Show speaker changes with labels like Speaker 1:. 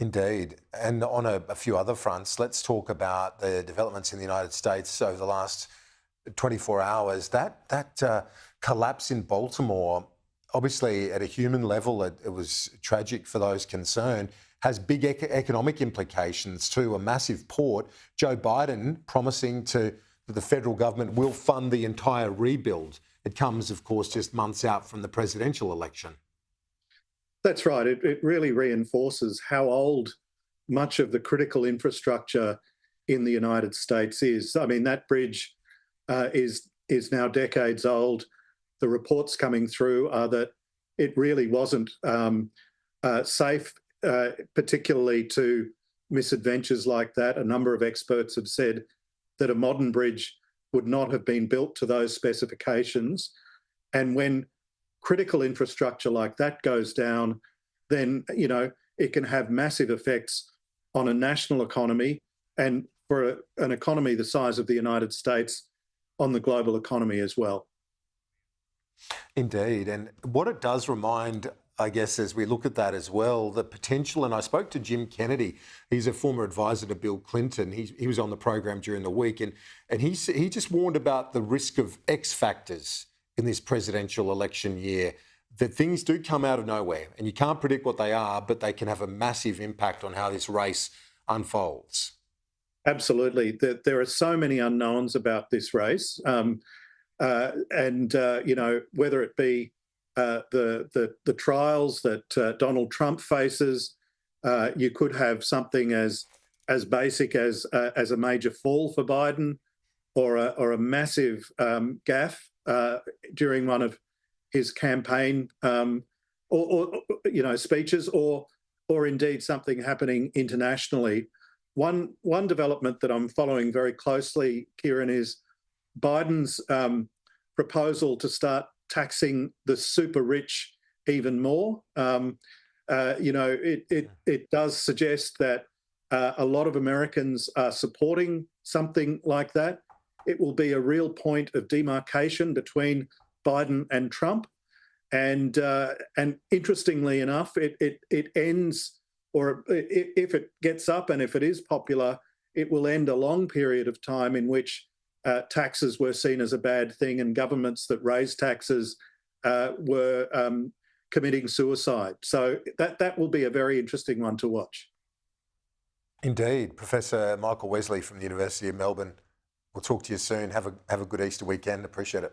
Speaker 1: Indeed. And on a few other fronts, let's talk about the developments in the United States over the last 24 hours. That collapse in Baltimore, obviously at a human level, it was tragic for those concerned, has big economic implications too, a massive port. Joe Biden promising that the federal government will fund the entire rebuild. It comes, of course, just months out from the presidential election.
Speaker 2: That's right. It really reinforces how old much of the critical infrastructure in the United States is. I mean, that bridge is now decades old. The reports coming through are that it really wasn't safe, particularly to misadventures like that. A number of experts have said that a modern bridge would not have been built to those specifications. And when critical infrastructure like that goes down, then, it can have massive effects on a national economy and for an economy the size of the United States, on the global economy as well.
Speaker 1: Indeed. And what it does remind, I guess, as we look at that as well, the potential, and I spoke to Jim Kennedy, he's a former advisor to Bill Clinton. He was on the program during the week, and he just warned about the risk of X factors in this presidential election year, that things do come out of nowhere and you can't predict what they are, but they can have a massive impact on how this race unfolds.
Speaker 2: Absolutely. There are so many unknowns about this race. Whether it be the trials that Donald Trump faces, you could have something as basic as a major fall for Biden, or a massive gaff during one of his campaign speeches, or indeed something happening internationally. One development that I'm following very closely, Kieran, is Biden's proposal to start taxing the super rich even more. It does suggest that a lot of Americans are supporting something like that. It will be a real point of demarcation between Biden and Trump, and interestingly enough, it ends, or if it gets up and if it is popular, it will end a long period of time in which taxes were seen as a bad thing, and governments that raised taxes were committing suicide. So that will be a very interesting one to watch.
Speaker 1: Indeed. Professor Michael Wesley from the University of Melbourne. We'll talk to you soon. Have a good Easter weekend. Appreciate it.